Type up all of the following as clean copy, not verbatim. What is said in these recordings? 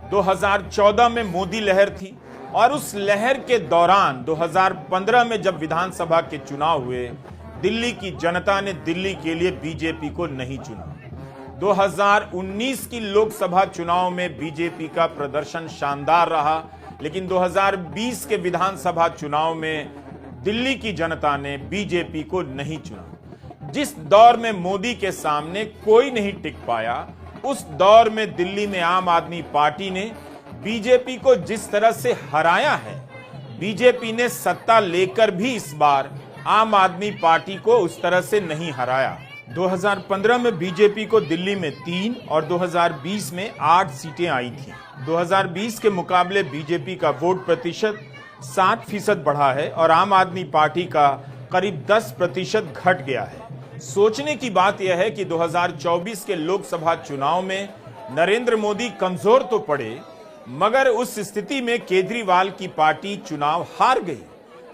2014 में मोदी लहर थी और उस लहर के दौरान 2015 में जब विधानसभा के चुनाव हुए, दिल्ली की जनता ने दिल्ली के लिए बीजेपी को नहीं चुना। 2019 की लोकसभा चुनाव में बीजेपी का प्रदर्शन शानदार रहा, लेकिन 2020 के विधानसभा चुनाव में दिल्ली की जनता ने बीजेपी को नहीं चुना। जिस दौर में मोदी के सामने कोई नहीं टिक पाया, उस दौर में दिल्ली में आम आदमी पार्टी ने बीजेपी को जिस तरह से हराया है, बीजेपी ने सत्ता लेकर भी इस बार आम आदमी पार्टी को उस तरह से नहीं हराया। 2015 में बीजेपी को दिल्ली में 3 और 2020 में 8 सीटें आई थी। 2020 के मुकाबले बीजेपी का वोट प्रतिशत 7% बढ़ा है और आम आदमी पार्टी का करीब 10% घट गया है। सोचने की बात यह है कि 2024 के लोकसभा चुनाव में नरेंद्र मोदी कमजोर तो पड़े, मगर उस स्थिति में केजरीवाल की पार्टी चुनाव हार गई।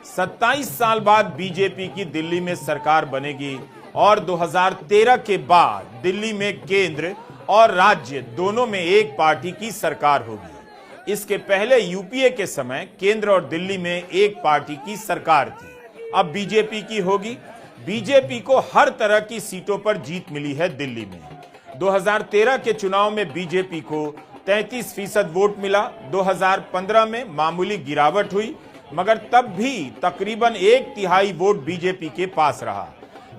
27 साल बाद बीजेपी की दिल्ली में सरकार बनेगी और 2013 के बाद दिल्ली में केंद्र और राज्य दोनों में एक पार्टी की सरकार होगी। इसके पहले यूपीए के समय केंद्र और दिल्ली में एक पार्टी की सरकार थी, अब बीजेपी की होगी। बीजेपी को हर तरह की सीटों पर जीत मिली है दिल्ली में। 2013 के चुनाव में बीजेपी को 33% वोट मिला। 2015 में मामूली गिरावट हुई, मगर तब भी तकरीबन 1/3 वोट बीजेपी के पास रहा।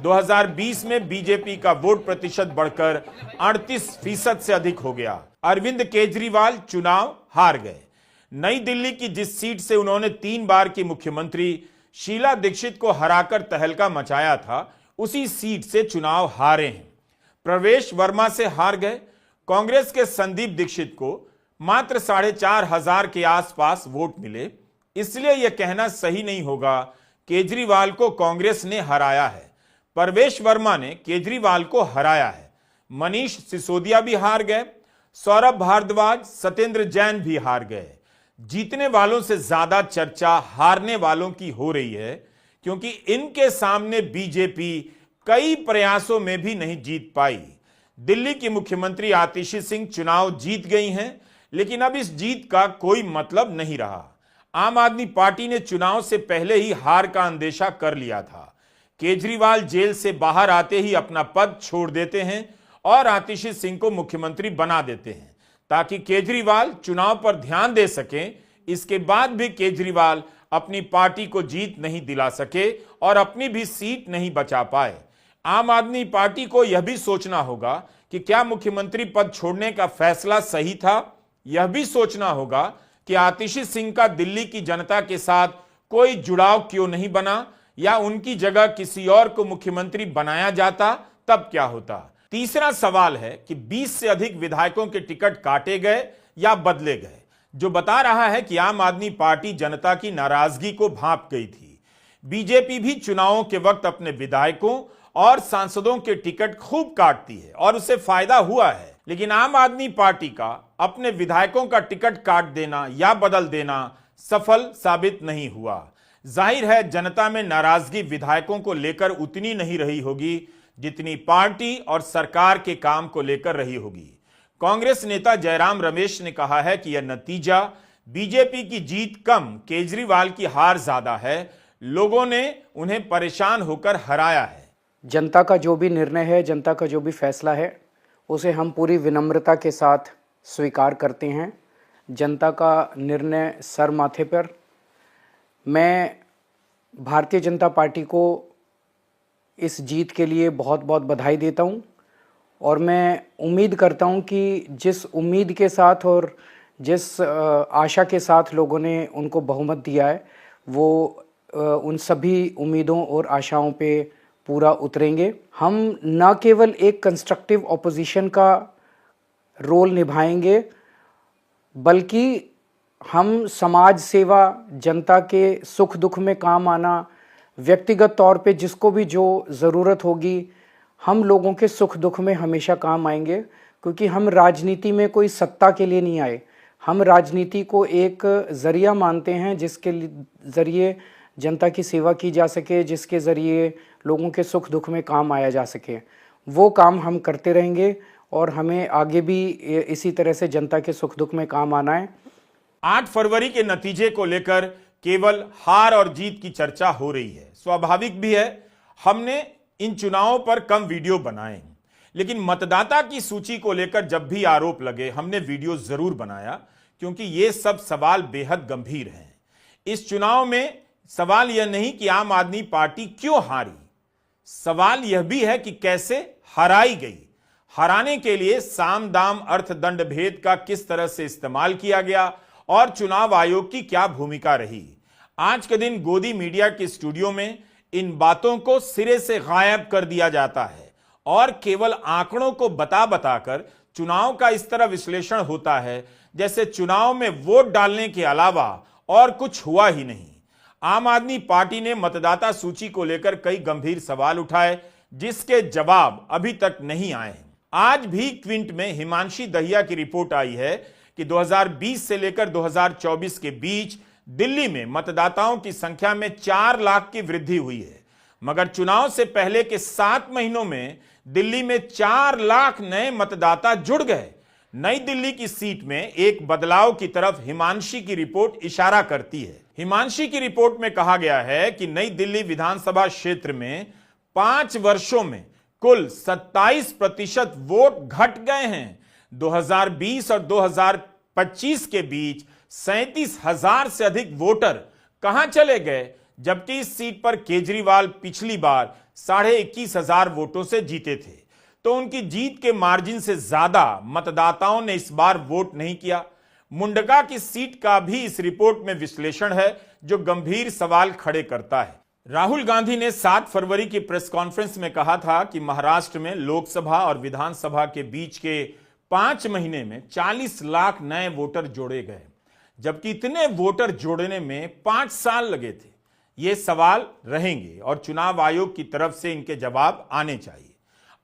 2020 में बीजेपी का वोट प्रतिशत बढ़कर 38% से अधिक हो गया। अरविंद केजरीवाल चुनाव हार गए। नई दिल्ली की जिस सीट से उन्होंने 3 बार की मुख्यमंत्री शीला दीक्षित को हराकर तहलका मचाया था, उसी सीट से चुनाव हारे हैं। प्रवेश वर्मा से हार गए। कांग्रेस के संदीप दीक्षित को मात्र 4,500 के आसपास वोट मिले, इसलिए यह कहना सही नहीं होगा केजरीवाल को कांग्रेस ने हराया है। प्रवेश वर्मा ने केजरीवाल को हराया है। मनीष सिसोदिया भी हार गए। सौरभ भारद्वाज, सत्येंद्र जैन भी हार गए। जीतने वालों से ज्यादा चर्चा हारने वालों की हो रही है, क्योंकि इनके सामने बीजेपी कई प्रयासों में भी नहीं जीत पाई। दिल्ली की मुख्यमंत्री आतिशी सिंह चुनाव जीत गई हैं, लेकिन अब इस जीत का कोई मतलब नहीं रहा। आम आदमी पार्टी ने चुनाव से पहले ही हार का अंदेशा कर लिया था। केजरीवाल जेल से बाहर आते ही अपना पद छोड़ देते हैं और आतिशी सिंह को मुख्यमंत्री बना देते हैं, ताकि केजरीवाल चुनाव पर ध्यान दे सकें। इसके बाद भी केजरीवाल अपनी पार्टी को जीत नहीं दिला सके और अपनी भी सीट नहीं बचा पाए। आम आदमी पार्टी को यह भी सोचना होगा कि क्या मुख्यमंत्री पद छोड़ने का फैसला सही था। यह भी सोचना होगा कि आतिशी सिंह का दिल्ली की जनता के साथ कोई जुड़ाव क्यों नहीं बना, या उनकी जगह किसी और को मुख्यमंत्री बनाया जाता तब क्या होता। तीसरा सवाल है कि 20 से अधिक विधायकों के टिकट काटे गए या बदले गए, जो बता रहा है कि आम आदमी पार्टी जनता की नाराजगी को भांप गई थी। बीजेपी भी चुनावों के वक्त अपने विधायकों और सांसदों के टिकट खूब काटती है और उसे फायदा हुआ है, लेकिन आम आदमी पार्टी का अपने विधायकों का टिकट काट देना या बदल देना सफल साबित नहीं हुआ। जाहिर है जनता में नाराजगी विधायकों को लेकर उतनी नहीं रही होगी जितनी पार्टी और सरकार के काम को लेकर रही होगी। कांग्रेस नेता जयराम रमेश ने कहा है कि यह नतीजा बीजेपी की जीत कम, केजरीवाल की हार ज्यादा है। लोगों ने उन्हें परेशान होकर हराया है। जनता का जो भी निर्णय है, जनता का जो भी फैसला है, उसे हम पूरी विनम्रता के साथ स्वीकार करते हैं। जनता का निर्णय सर माथे पर। मैं भारतीय जनता पार्टी को इस जीत के लिए बहुत बहुत बधाई देता हूं और मैं उम्मीद करता हूं कि जिस उम्मीद के साथ और जिस आशा के साथ लोगों ने उनको बहुमत दिया है, वो उन सभी उम्मीदों और आशाओं पे पूरा उतरेंगे। हम न केवल एक कंस्ट्रक्टिव ऑपोजिशन का रोल निभाएंगे, बल्कि हम समाज सेवा, जनता के सुख दुख में काम आना, व्यक्तिगत तौर पे जिसको भी जो ज़रूरत होगी, हम लोगों के सुख दुख में हमेशा काम आएंगे। क्योंकि हम राजनीति में कोई सत्ता के लिए नहीं आए, हम राजनीति को एक ज़रिया मानते हैं जिसके ज़रिए जनता की सेवा की जा सके, जिसके ज़रिए लोगों के सुख दुख में काम आया जा सके। वो काम हम करते रहेंगे और हमें आगे भी इसी तरह से जनता के सुख दुख में काम आना है। 8 फरवरी के नतीजे को लेकर केवल हार और जीत की चर्चा हो रही है। स्वाभाविक भी है, हमने इन चुनावों पर कम वीडियो बनाए, लेकिन मतदाता की सूची को लेकर जब भी आरोप लगे हमने वीडियो जरूर बनाया, क्योंकि ये सब सवाल बेहद गंभीर हैं। इस चुनाव में सवाल यह नहीं कि आम आदमी पार्टी क्यों हारी, सवाल यह भी है कि कैसे हराई गई। हराने के लिए साम दाम अर्थ दंड भेद का किस तरह से इस्तेमाल किया गया और चुनाव आयोग की क्या भूमिका रही। आज के दिन गोदी मीडिया के स्टूडियो में इन बातों को सिरे से गायब कर दिया जाता है और केवल आंकड़ों को बता बताकर चुनाव का इस तरह विश्लेषण होता है जैसे चुनाव में वोट डालने के अलावा और कुछ हुआ ही नहीं। आम आदमी पार्टी ने मतदाता सूची को लेकर कई गंभीर सवाल उठाए, जिसके जवाब अभी तक नहीं आए हैं। आज भी क्विंट में हिमांशी दहिया की रिपोर्ट आई है कि 2020 से लेकर 2024 के बीच दिल्ली में मतदाताओं की संख्या में 4 लाख की वृद्धि हुई है, मगर चुनाव से पहले के 7 महीनों में दिल्ली में 4 लाख नए मतदाता जुड़ गए। नई दिल्ली की सीट में एक बदलाव की तरफ हिमांशी की रिपोर्ट इशारा करती है। हिमांशी की रिपोर्ट में कहा गया है कि नई दिल्ली विधानसभा क्षेत्र में 5 वर्षों में कुल 27% वोट घट गए हैं। 2020 और 2025 के बीच 37,000 से अधिक वोटर कहां चले गए, जबकि इस सीट पर केजरीवाल पिछली बार 21,500 वोटों से जीते थे। तो उनकी जीत के मार्जिन से ज्यादा मतदाताओं ने इस बार वोट नहीं किया। मुंडका की सीट का भी इस रिपोर्ट में विश्लेषण है, जो गंभीर सवाल खड़े करता है। राहुल गांधी ने 7 फरवरी की प्रेस कॉन्फ्रेंस में कहा था कि महाराष्ट्र में लोकसभा और विधानसभा के बीच के 5 महीने में 40 लाख नए वोटर जोड़े गए, जबकि इतने वोटर जोड़ने में 5 साल लगे थे। ये सवाल रहेंगे और चुनाव आयोग की तरफ से इनके जवाब आने चाहिए।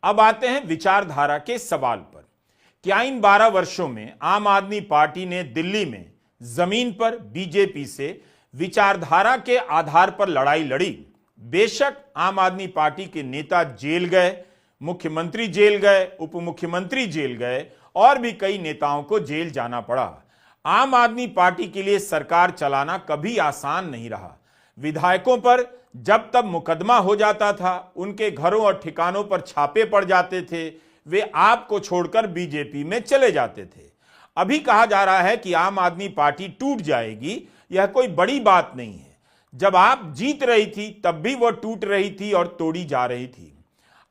अब आते हैं विचारधारा के सवाल पर। क्या इन 12 वर्षों में आम आदमी पार्टी ने दिल्ली में जमीन पर बीजेपी से विचारधारा के आधार पर लड़ाई लड़ी? बेशक आम आदमी पार्टी के नेता जेल गए, मुख्यमंत्री जेल गए, उप मुख्यमंत्री जेल गए और भी कई नेताओं को जेल जाना पड़ा। आम आदमी पार्टी के लिए सरकार चलाना कभी आसान नहीं रहा। विधायकों पर जब तब मुकदमा हो जाता था, उनके घरों और ठिकानों पर छापे पड़ जाते थे, वे आपको छोड़कर बीजेपी में चले जाते थे। अभी कहा जा रहा है कि आम आदमी पार्टी टूट जाएगी, यह कोई बड़ी बात नहीं है। जब आप जीत रही थी तब भी वह टूट रही थी और तोड़ी जा रही थी।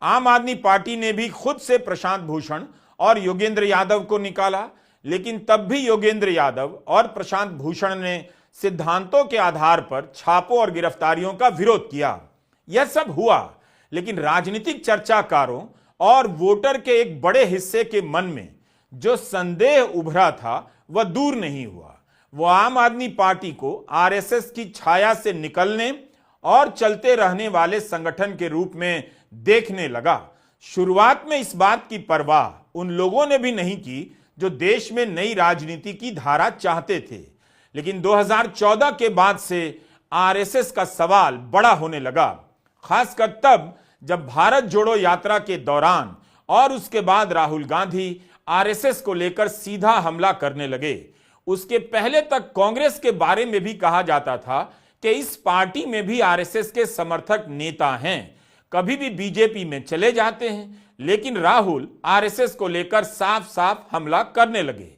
आम आदमी पार्टी ने भी खुद से प्रशांत भूषण और योगेंद्र यादव को निकाला, लेकिन तब भी योगेंद्र यादव और प्रशांत भूषण ने सिद्धांतों के आधार पर छापों और गिरफ्तारियों का विरोध किया। यह सब हुआ, लेकिन राजनीतिक चर्चाकारों और वोटर के एक बड़े हिस्से के मन में जो संदेह उभरा था वह दूर नहीं हुआ। वो आम आदमी पार्टी को आरएसएस की छाया से निकलने और चलते रहने वाले संगठन के रूप में देखने लगा। शुरुआत में इस बात की परवाह उन लोगों ने भी नहीं की जो देश में नई राजनीति की धारा चाहते थे, लेकिन 2014 के बाद से आरएसएस का सवाल बड़ा होने लगा, खासकर तब जब भारत जोड़ो यात्रा के दौरान और उसके बाद राहुल गांधी आरएसएस को लेकर सीधा हमला करने लगे। उसके पहले तक कांग्रेस के बारे में भी कहा जाता था कि इस पार्टी में भी आरएसएस के समर्थक नेता हैं, कभी भी बीजेपी में चले जाते हैं, लेकिन राहुल आरएसएस को लेकर साफ साफ हमला करने लगे।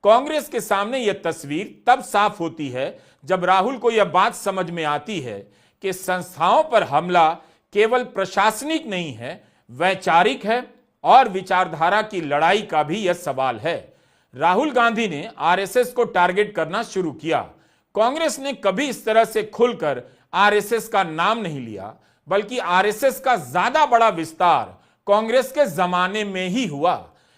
कांग्रेस के सामने यह तस्वीर तब साफ होती है जब राहुल को यह बात समझ में आती है कि संस्थाओं पर हमला केवल प्रशासनिक नहीं है, वैचारिक है और विचारधारा की लड़ाई का भी यह सवाल है। राहुल गांधी ने आरएसएस को टारगेट करना शुरू किया। कांग्रेस ने कभी इस तरह से खुलकर आरएसएस का नाम नहीं लिया, बल्कि आरएसएस का ज्यादा बड़ा विस्तार कांग्रेस के जमाने में ही हुआ।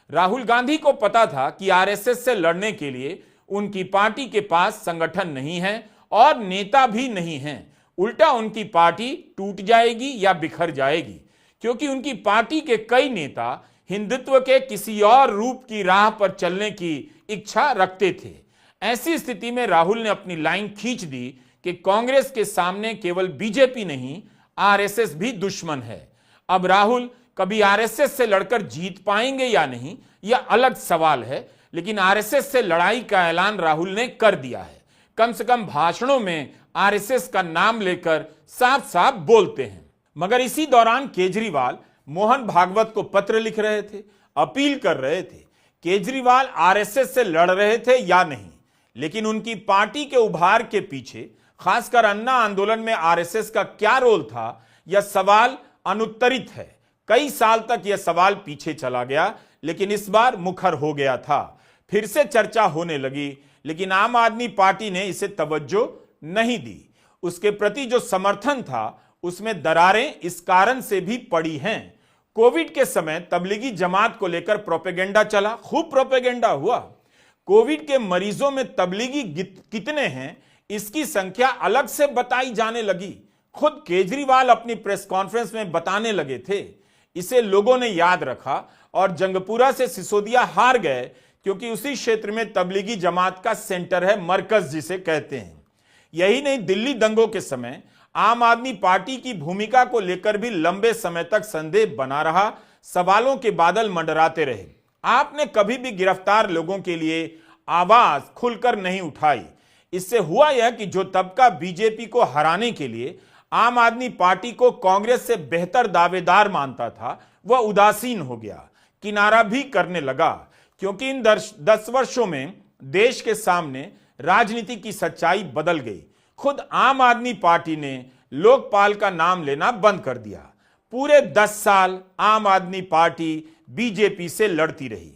राहुल गांधी को पता था कि आरएसएस से लड़ने के लिए उनकी पार्टी के पास संगठन नहीं है और नेता भी नहीं है। उल्टा उनकी पार्टी टूट जाएगी या बिखर जाएगी, क्योंकि उनकी पार्टी के कई नेता हिंदुत्व के किसी और रूप की राह पर चलने की इच्छा रखते थे। ऐसी स्थिति में राहुल ने अपनी लाइन खींच दी कि कांग्रेस के सामने केवल बीजेपी नहीं, आरएसएस भी दुश्मन है। अब राहुल कभी आरएसएस से लड़कर जीत पाएंगे या नहीं, यह अलग सवाल है, लेकिन आरएसएस से लड़ाई का ऐलान राहुल ने कर दिया है। कम से कम भाषणों में आरएसएस का नाम लेकर साफ साफ बोलते हैं। मगर इसी दौरान केजरीवाल मोहन भागवत को पत्र लिख रहे थे, अपील कर रहे थे। केजरीवाल आरएसएस से लड़ रहे थे या नहीं, लेकिन उनकी पार्टी के उभार के पीछे, खासकर अन्ना आंदोलन में आरएसएस का क्या रोल था, यह सवाल अनुत्तरित है। कई साल तक यह सवाल पीछे चला गया, लेकिन इस बार मुखर हो गया था। फिर से चर्चा होने लगी, लेकिन आम आदमी पार्टी ने इसे तवज्जो नहीं दी। उसके प्रति जो समर्थन था उसमें दरारें इस कारण से भी पड़ी हैं। कोविड के समय तबलीगी जमात को लेकर प्रोपेगेंडा चला, खूब प्रोपेगेंडा हुआ। कोविड के मरीजों में तबलीगी कितने हैं इसकी संख्या अलग से बताई जाने लगी। खुद केजरीवाल अपनी प्रेस कॉन्फ्रेंस में बताने लगे थे। इसे लोगों ने याद रखा और जंगपुरा से सिसोदिया हार गए, क्योंकि उसी क्षेत्र में तबलीगी जमात का सेंटर है, मरकज जिसे कहते हैं। यही नहीं, दिल्ली दंगों के समय आम आदमी पार्टी की भूमिका को लेकर भी लंबे समय तक संदेह बना रहा, सवालों के बादल मंडराते रहे। आपने कभी भी गिरफ्तार लोगों के लिए आवाज खुलकर नहीं उठाई। इससे हुआ यह कि जो तबका बीजेपी को हराने के लिए आम आदमी पार्टी को कांग्रेस से बेहतर दावेदार मानता था, वह उदासीन हो गया, किनारा भी करने लगा। क्योंकि इन 10 वर्षों में देश के सामने राजनीति की सच्चाई बदल गई। खुद आम आदमी पार्टी ने लोकपाल का नाम लेना बंद कर दिया। पूरे 10 साल आम आदमी पार्टी बीजेपी से लड़ती रही,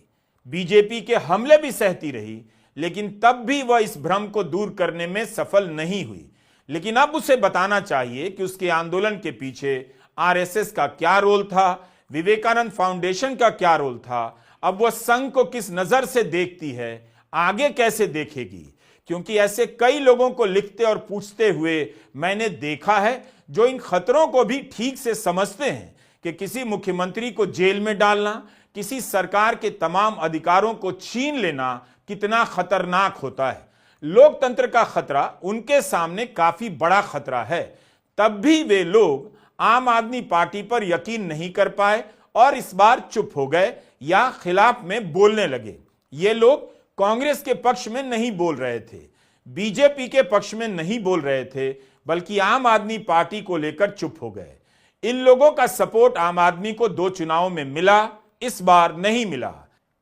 बीजेपी के हमले भी सहती रही, लेकिन तब भी वह इस भ्रम को दूर करने में सफल नहीं हुई। लेकिन अब उसे बताना चाहिए कि उसके आंदोलन के पीछे आरएसएस का क्या रोल था, विवेकानंद फाउंडेशन का क्या रोल था, अब वह संघ को किस नजर से देखती है, आगे कैसे देखेगी। क्योंकि ऐसे कई लोगों को लिखते और पूछते हुए मैंने देखा है, जो इन खतरों को भी ठीक से समझते हैं कि किसी मुख्यमंत्री को जेल में डालना, किसी सरकार के तमाम अधिकारों को छीन लेना कितना खतरनाक होता है। लोकतंत्र का खतरा उनके सामने काफी बड़ा खतरा है। तब भी वे लोग आम आदमी पार्टी पर यकीन नहीं कर पाए और इस बार चुप हो गए या खिलाफ में बोलने लगे। ये लोग कांग्रेस के पक्ष में नहीं बोल रहे थे, बीजेपी के पक्ष में नहीं बोल रहे थे, बल्कि आम आदमी पार्टी को लेकर चुप हो गए। इन लोगों का सपोर्ट आम आदमी को 2 चुनाव में मिला, इस बार नहीं मिला।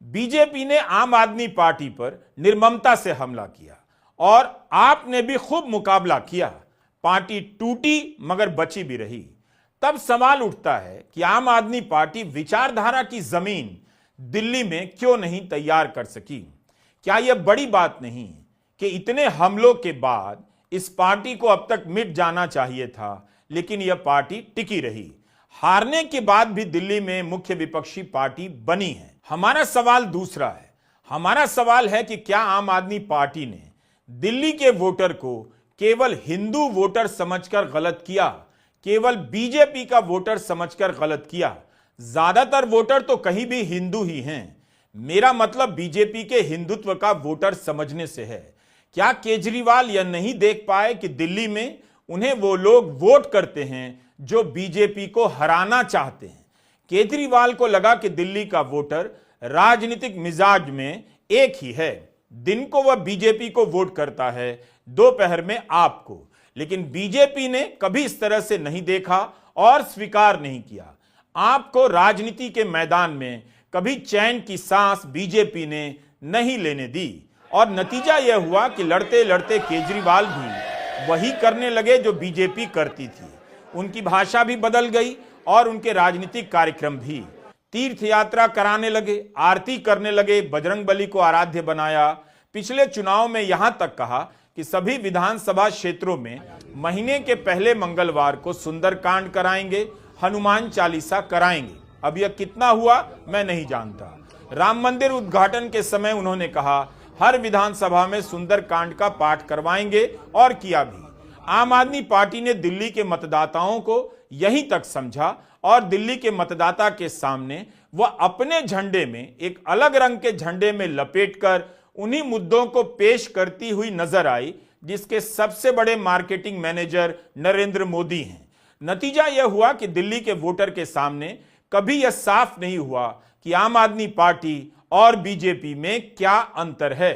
बीजेपी ने आम आदमी पार्टी पर निर्ममता से हमला किया और आपने भी खूब मुकाबला किया। पार्टी टूटी मगर बची भी रही। तब सवाल उठता है कि आम आदमी पार्टी विचारधारा की जमीन दिल्ली में क्यों नहीं तैयार कर सकी। क्या यह बड़ी बात नहीं कि इतने हमलों के बाद इस पार्टी को अब तक मिट जाना चाहिए था, लेकिन यह पार्टी टिकी रही। हारने के बाद भी दिल्ली में मुख्य विपक्षी पार्टी बनी है। हमारा सवाल दूसरा है। हमारा सवाल है कि क्या आम आदमी पार्टी ने दिल्ली के वोटर को केवल हिंदू वोटर समझकर गलत किया, केवल बीजेपी का वोटर समझकर गलत किया? ज्यादातर वोटर तो कहीं भी हिंदू ही हैं। मेरा मतलब बीजेपी के हिंदुत्व का वोटर समझने से है। क्या केजरीवाल यह नहीं देख पाए कि दिल्ली में उन्हें वो लोग वोट करते हैं जो बीजेपी को हराना चाहते हैं? केजरीवाल को लगा कि दिल्ली का वोटर राजनीतिक मिजाज में एक ही है। दिन को वह बीजेपी को वोट करता है, दोपहर में आपको। लेकिन बीजेपी ने कभी इस तरह से नहीं देखा और स्वीकार नहीं किया। आपको राजनीति के मैदान में कभी चैन की सांस बीजेपी ने नहीं लेने दी और नतीजा यह हुआ कि लड़ते लड़ते केजरीवाल भी वही करने लगे जो बीजेपी करती थी। उनकी भाषा भी बदल गई और उनके राजनीतिक कार्यक्रम भी। तीर्थ यात्रा कराने लगे, आरती करने लगे, बजरंगबली को आराध्य बनाया। पिछले चुनाव में यहां तक कहा कि सभी विधानसभा क्षेत्रों में महीने के पहले मंगलवार को सुंदरकांड कराएंगे, हनुमान चालीसा कराएंगे। अब यह कितना हुआ मैं नहीं जानता। राम मंदिर उद्घाटन के समय उन्होंने कहा हर विधानसभा में सुंदरकांड का पाठ करवाएंगे और किया भी। आम आदमी पार्टी ने दिल्ली के मतदाताओं को यहीं तक समझा और दिल्ली के मतदाता के सामने वह अपने झंडे में एक अलग रंग के झंडे में लपेटकर उन्हीं मुद्दों को पेश करती हुई नजर आई जिसके सबसे बड़े मार्केटिंग मैनेजर नरेंद्र मोदी हैं। नतीजा यह हुआ कि दिल्ली के वोटर के सामने कभी यह साफ नहीं हुआ कि आम आदमी पार्टी और बीजेपी में क्या अंतर है।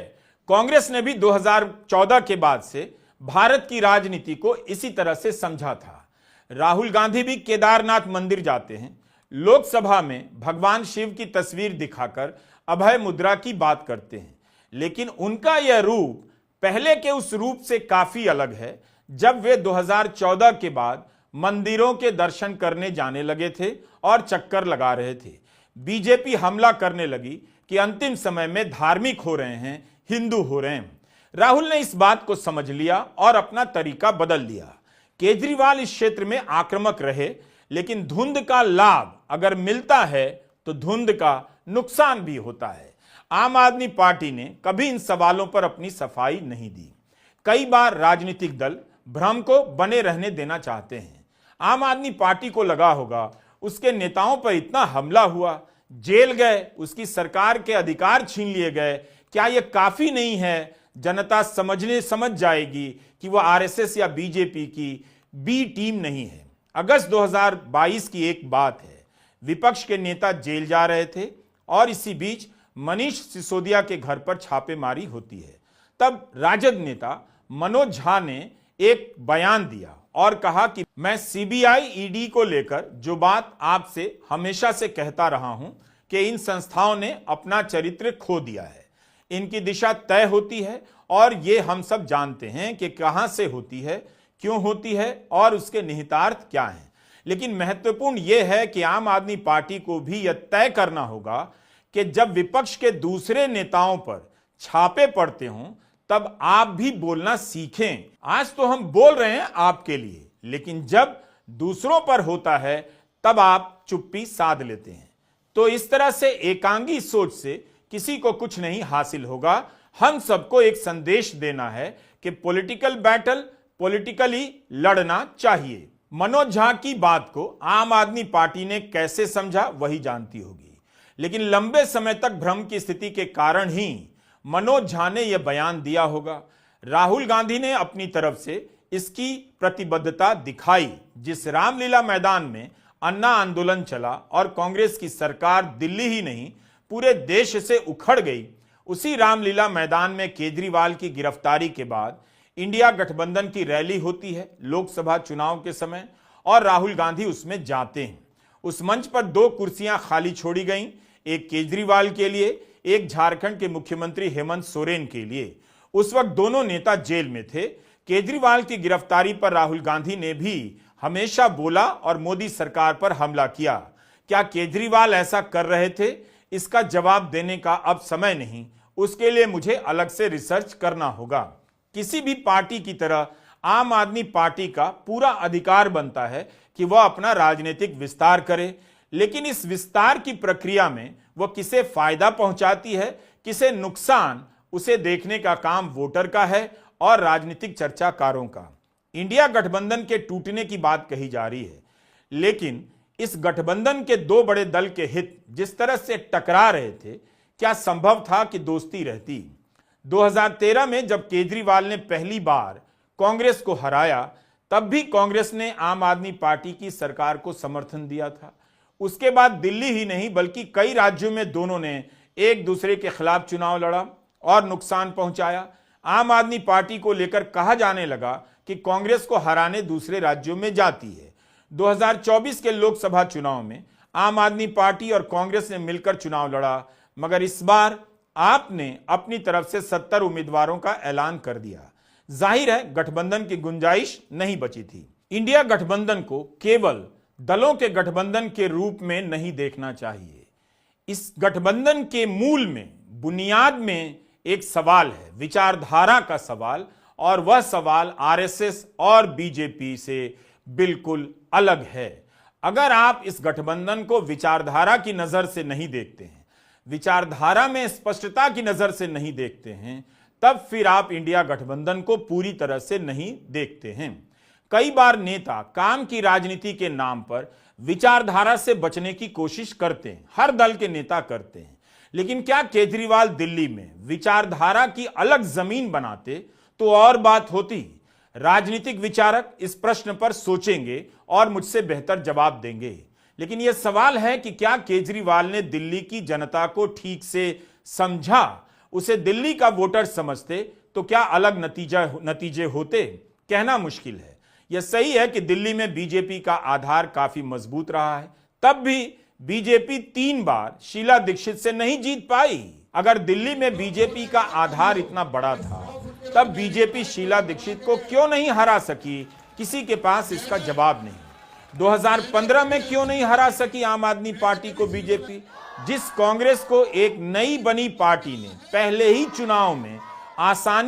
कांग्रेस ने भी 2014 के बाद से भारत की राजनीति को इसी तरह से समझा था। राहुल गांधी भी केदारनाथ मंदिर जाते हैं, लोकसभा में भगवान शिव की तस्वीर दिखाकर अभय मुद्रा की बात करते हैं, लेकिन उनका यह रूप पहले के उस रूप से काफी अलग है जब वे 2014 के बाद मंदिरों के दर्शन करने जाने लगे थे और चक्कर लगा रहे थे। बीजेपी हमला करने लगी कि अंतिम समय में धार्मिक हो रहे हैं, हिंदू हो रहे हैं। राहुल ने इस बात को समझ लिया और अपना तरीका बदल लिया। केजरीवाल इस क्षेत्र में आक्रामक रहे, लेकिन धुंध का लाभ अगर मिलता है तो धुंध का नुकसान भी होता है। आम आदमी पार्टी ने कभी इन सवालों पर अपनी सफाई नहीं दी। कई बार राजनीतिक दल भ्रम को बने रहने देना चाहते हैं। आम आदमी पार्टी को लगा होगा उसके नेताओं पर इतना हमला हुआ, जेल गए, उसकी सरकार के अधिकार छीन लिए गए, क्या यह काफी नहीं है? जनता समझ जाएगी कि वह आरएसएस या बीजेपी की बी टीम नहीं है। अगस्त 2022 की एक बात है, विपक्ष के नेता जेल जा रहे थे और इसी बीच मनीष सिसोदिया के घर पर छापेमारी होती है। तब राजद नेता मनोज झा ने एक बयान दिया और कहा कि मैं सीबीआई ईडी को लेकर जो बात आपसे हमेशा से कहता रहा हूं कि इन संस्थाओं ने अपना चरित्र खो दिया है, इनकी दिशा तय होती है और ये हम सब जानते हैं कि कहां से होती है, क्यों होती है और उसके निहितार्थ क्या हैं। लेकिन महत्वपूर्ण यह है कि आम आदमी पार्टी को भी यह तय करना होगा कि जब विपक्ष के दूसरे नेताओं पर छापे पड़ते हों तब आप भी बोलना सीखें। आज तो हम बोल रहे हैं आपके लिए, लेकिन जब दूसरों पर होता है तब आप चुप्पी साध लेते हैं। तो इस तरह से एकांगी सोच से किसी को कुछ नहीं हासिल होगा। हम सबको एक संदेश देना है कि पॉलिटिकल बैटल पॉलिटिकली लड़ना चाहिए। मनोज झा की बात को आम आदमी पार्टी ने कैसे समझा वही जानती होगी, लेकिन लंबे समय तक भ्रम की स्थिति के कारण ही मनोज झा ने यह बयान दिया होगा। राहुल गांधी ने अपनी तरफ से इसकी प्रतिबद्धता दिखाई। जिस रामलीला मैदान में अन्ना आंदोलन चला और कांग्रेस की सरकार दिल्ली ही नहीं पूरे देश से उखड़ गई, उसी रामलीला मैदान में केजरीवाल की गिरफ्तारी के बाद इंडिया गठबंधन की रैली होती है लोकसभा चुनाव के समय और राहुल गांधी उसमें जाते हैं। उस मंच पर 2 कुर्सियां खाली छोड़ी गईं, एक केजरीवाल के लिए, एक झारखंड के मुख्यमंत्री हेमंत सोरेन के लिए। उस वक्त दोनों नेता जेल में थे। केजरीवाल की गिरफ्तारी पर राहुल गांधी ने भी हमेशा बोला और मोदी सरकार पर हमला किया। क्या केजरीवाल ऐसा कर रहे थे? इसका जवाब देने का अब समय नहीं, उसके लिए मुझे अलग से रिसर्च करना होगा। किसी भी पार्टी की तरह आम आदमी पार्टी का पूरा अधिकार बनता है कि वह अपना राजनीतिक विस्तार करे, लेकिन इस विस्तार की प्रक्रिया में वह किसे फायदा पहुंचाती है, किसे नुकसान, उसे देखने का काम वोटर का है और राजनीतिक चर्चाकारों का। इंडिया गठबंधन के टूटने की बात कही जा रही है, लेकिन इस गठबंधन के 2 बड़े दल के हित जिस तरह से टकरा रहे थे, क्या संभव था कि दोस्ती रहती? 2013 में जब केजरीवाल ने पहली बार कांग्रेस को हराया, तब भी कांग्रेस ने आम आदमी पार्टी की सरकार को समर्थन दिया था। उसके बाद दिल्ली ही नहीं बल्कि कई राज्यों में दोनों ने एक दूसरे के खिलाफ चुनाव लड़ा और नुकसान पहुंचाया। आम आदमी पार्टी को लेकर कहा जाने लगा कि कांग्रेस को हराने दूसरे राज्यों में जाती है। 2024 के लोकसभा चुनाव में आम आदमी पार्टी और कांग्रेस ने मिलकर चुनाव लड़ा, मगर इस बार आपने अपनी तरफ से 70 उम्मीदवारों का ऐलान कर दिया। जाहिर है गठबंधन की गुंजाइश नहीं बची थी। इंडिया गठबंधन को केवल दलों के गठबंधन के रूप में नहीं देखना चाहिए। इस गठबंधन के मूल में, बुनियाद में एक सवाल है, विचारधारा का सवाल, और वह सवाल आरएसएस और बीजेपी से बिल्कुल अलग है। अगर आप इस गठबंधन को विचारधारा की नजर से नहीं देखते हैं, विचारधारा में स्पष्टता की नजर से नहीं देखते हैं, तब फिर आप इंडिया गठबंधन को पूरी तरह से नहीं देखते हैं। कई बार नेता काम की राजनीति के नाम पर विचारधारा से बचने की कोशिश करते हैं, हर दल के नेता करते हैं, लेकिन क्या केजरीवाल दिल्ली में विचारधारा की अलग जमीन बनाते तो और बात होती। राजनीतिक विचारक इस प्रश्न पर सोचेंगे और मुझसे बेहतर जवाब देंगे। लेकिन यह सवाल है कि क्या केजरीवाल ने दिल्ली की जनता को ठीक से समझा? उसे दिल्ली का वोटर समझते तो क्या अलग नतीजे होते? कहना मुश्किल है। यह सही है कि दिल्ली में बीजेपी का आधार काफी मजबूत रहा है, तब भी बीजेपी 3 बार शीला दीक्षित से नहीं जीत पाई। अगर दिल्ली में बीजेपी का आधार इतना बड़ा था, तब बीजेपी शीला दीक्षित को क्यों नहीं हरा सकी? किसी के पास इसका जवाब नहीं। 2015 में क्यों नहीं हरा सकी आम आदमी पार्टी को बीजेपी? जिस कांग्रेस को एक नई बनी पार्टी ने पहले ही चुनाव में आसानी